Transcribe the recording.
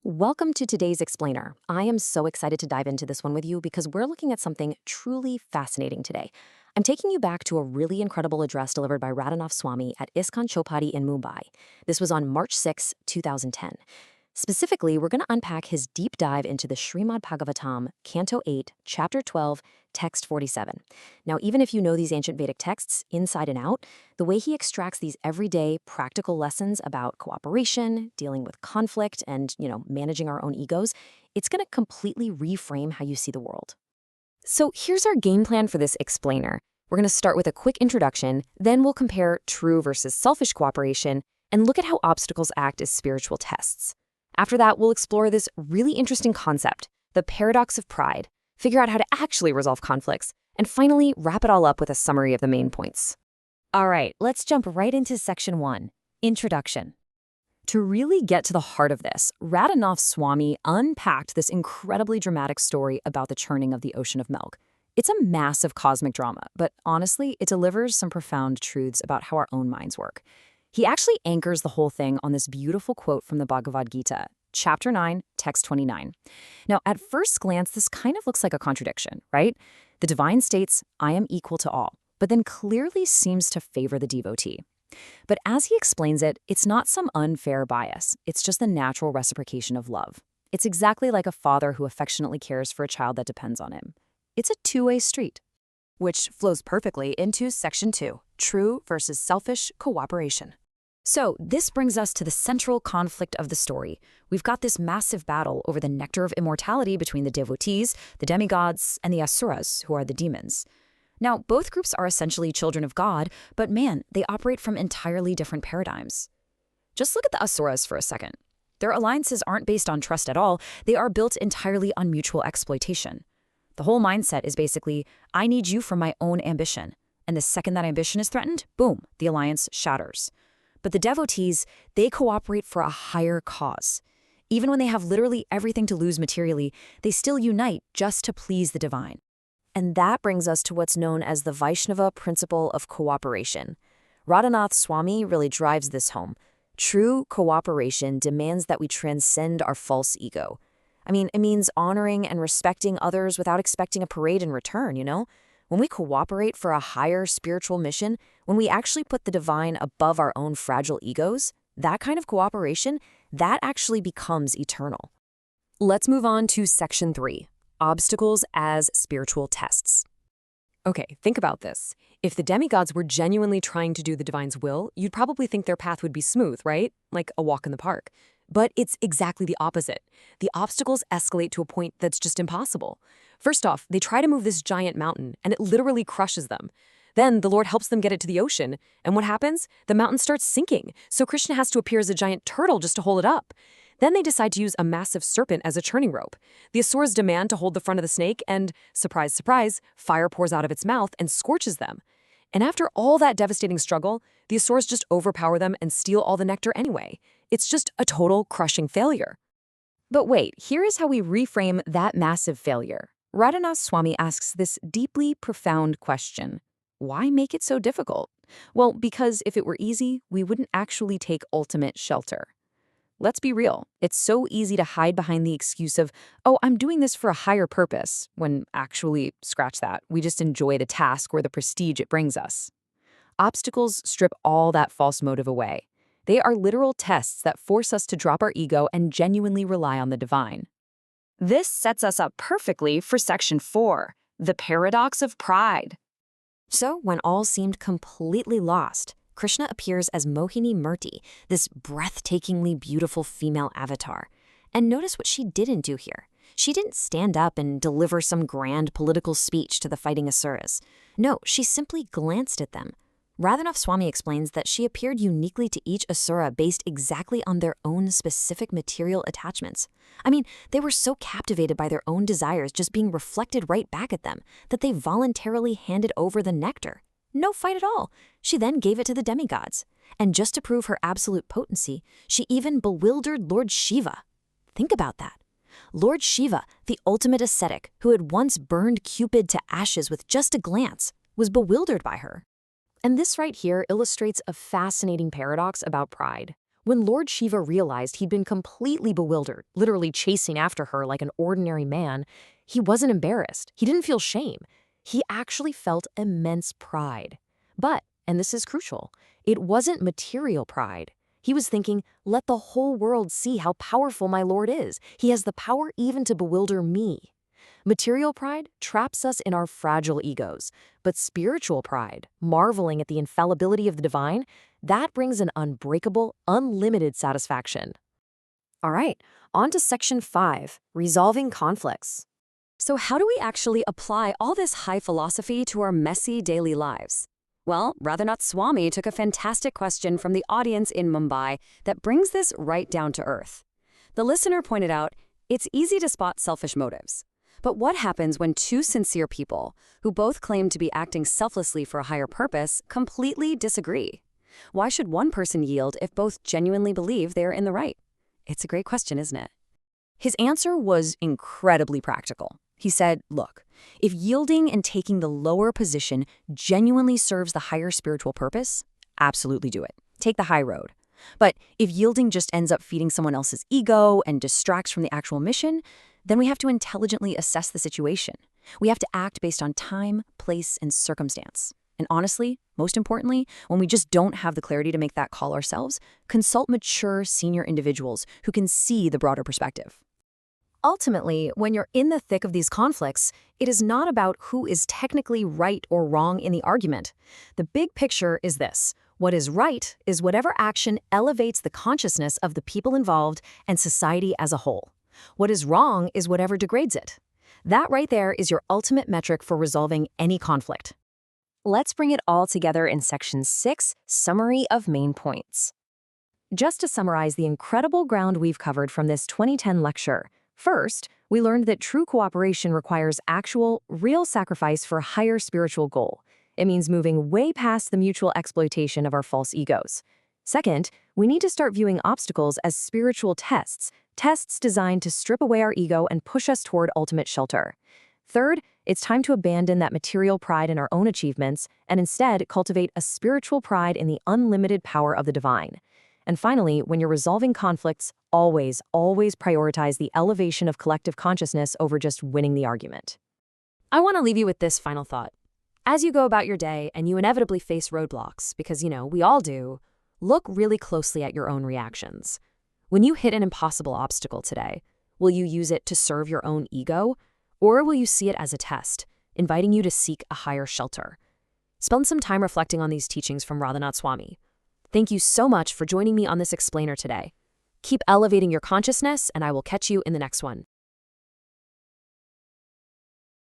Welcome to today's explainer. I am so excited to dive into this one with you because we're looking at something truly fascinating today. I'm taking you back to a really incredible address delivered by Radhanath Swami at ISKCON Chowpatty in Mumbai. This was on March 6, 2010. Specifically, we're going to unpack his deep dive into the Srimad Bhagavatam Canto 8, Chapter 12, Text 47. Now, even if you know these ancient Vedic texts inside and out, the way he extracts these everyday practical lessons about cooperation, dealing with conflict, and, managing our own egos, it's going to completely reframe how you see the world. So here's our game plan for this explainer. We're going to start with a quick introduction, then we'll compare true versus selfish cooperation, and look at how obstacles act as spiritual tests. After that, we'll explore this really interesting concept, the paradox of pride, figure out how to actually resolve conflicts, and finally wrap it all up with a summary of the main points. All right, let's jump right into Section 1, Introduction. To really get to the heart of this, Radhanath Swami unpacked this incredibly dramatic story about the churning of the ocean of milk. It's a massive cosmic drama, but honestly, it delivers some profound truths about how our own minds work. He actually anchors the whole thing on this beautiful quote from the Bhagavad Gita, Chapter 9, Text 29. Now, at first glance, this kind of looks like a contradiction, right? The divine states, I am equal to all, but then clearly seems to favor the devotee. But as he explains it, it's not some unfair bias. It's just the natural reciprocation of love. It's exactly like a father who affectionately cares for a child that depends on him. It's a two-way street. Which flows perfectly into Section 2, True versus Selfish Cooperation. So this brings us to the central conflict of the story. We've got this massive battle over the nectar of immortality between the devotees, the demigods, and the asuras, who are the demons. Now, both groups are essentially children of God, but man, they operate from entirely different paradigms. Just look at the asuras for a second. Their alliances aren't based on trust at all. They are built entirely on mutual exploitation. The whole mindset is basically, I need you for my own ambition. And the second that ambition is threatened, boom, the alliance shatters. But the devotees, they cooperate for a higher cause. Even when they have literally everything to lose materially, they still unite just to please the divine. And that brings us to what's known as the Vaishnava principle of cooperation. Radhanath Swami really drives this home. True cooperation demands that we transcend our false ego. It means honoring and respecting others without expecting a parade in return, When we cooperate for a higher spiritual mission, when we actually put the divine above our own fragile egos, that kind of cooperation, that actually becomes eternal. Let's move on to Section 3, Obstacles as Spiritual Tests. Okay, think about this. If the demigods were genuinely trying to do the divine's will, you'd probably think their path would be smooth, right? Like a walk in the park. But it's exactly the opposite. The obstacles escalate to a point that's just impossible. First off, they try to move this giant mountain, and it literally crushes them. Then the Lord helps them get it to the ocean, and what happens? The mountain starts sinking, so Krishna has to appear as a giant turtle just to hold it up. Then they decide to use a massive serpent as a churning rope. The asuras demand to hold the front of the snake, and, surprise, surprise, fire pours out of its mouth and scorches them. And after all that devastating struggle, the asuras just overpower them and steal all the nectar anyway. It's just a total crushing failure. But wait, here is how we reframe that massive failure. Radhanath Swami asks this deeply profound question. Why make it so difficult? Well, because if it were easy, we wouldn't actually take ultimate shelter. Let's be real. It's so easy to hide behind the excuse of, oh, I'm doing this for a higher purpose, when actually, scratch that, we just enjoy the task or the prestige it brings us. Obstacles strip all that false motive away. They are literal tests that force us to drop our ego and genuinely rely on the divine. This sets us up perfectly for Section 4, the paradox of pride. So, when all seemed completely lost, Krishna appears as Mohini-murti, this breathtakingly beautiful female avatar. And notice what she didn't do here. She didn't stand up and deliver some grand political speech to the fighting asuras. No, she simply glanced at them. Radhanath Swami explains that she appeared uniquely to each asura based exactly on their own specific material attachments. They were so captivated by their own desires just being reflected right back at them that they voluntarily handed over the nectar. No fight at all. She then gave it to the demigods. And just to prove her absolute potency, she even bewildered Lord Shiva. Think about that. Lord Shiva, the ultimate ascetic who had once burned Cupid to ashes with just a glance, was bewildered by her. And this right here illustrates a fascinating paradox about pride. When Lord Shiva realized he'd been completely bewildered, literally chasing after her like an ordinary man, he wasn't embarrassed. He didn't feel shame. He actually felt immense pride. But, and this is crucial, it wasn't material pride. He was thinking, let the whole world see how powerful my Lord is. He has the power even to bewilder me. Material pride traps us in our fragile egos, but spiritual pride, marveling at the infallibility of the divine, that brings an unbreakable, unlimited satisfaction. All right, on to section 5, resolving conflicts. So how do we actually apply all this high philosophy to our messy daily lives? Well, Radhanath Swami took a fantastic question from the audience in Mumbai that brings this right down to earth. The listener pointed out, it's easy to spot selfish motives. But what happens when two sincere people, who both claim to be acting selflessly for a higher purpose, completely disagree? Why should one person yield if both genuinely believe they are in the right? It's a great question, isn't it? His answer was incredibly practical. He said, look, if yielding and taking the lower position genuinely serves the higher spiritual purpose, absolutely do it. Take the high road. But if yielding just ends up feeding someone else's ego and distracts from the actual mission, then we have to intelligently assess the situation. We have to act based on time, place, and circumstance. And honestly, most importantly, when we just don't have the clarity to make that call ourselves, consult mature senior individuals who can see the broader perspective. Ultimately, when you're in the thick of these conflicts, it is not about who is technically right or wrong in the argument. The big picture is this. What is right is whatever action elevates the consciousness of the people involved and society as a whole. What is wrong is whatever degrades it. That right there is your ultimate metric for resolving any conflict. Let's bring it all together in section 6, summary of main points. Just to summarize the incredible ground we've covered from this 2010 lecture, first, we learned that true cooperation requires actual, real sacrifice for a higher spiritual goal. It means moving way past the mutual exploitation of our false egos. Second, we need to start viewing obstacles as spiritual tests designed to strip away our ego and push us toward ultimate shelter. Third, it's time to abandon that material pride in our own achievements and instead cultivate a spiritual pride in the unlimited power of the divine. And finally, when you're resolving conflicts, always prioritize the elevation of collective consciousness over just winning the argument. I want to leave you with this final thought. As you go about your day and you inevitably face roadblocks, because, we all do, look really closely at your own reactions. When you hit an impossible obstacle today, will you use it to serve your own ego? Or will you see it as a test, inviting you to seek a higher shelter? Spend some time reflecting on these teachings from Radhanath Swami. Thank you so much for joining me on this explainer today. Keep elevating your consciousness, and I will catch you in the next one.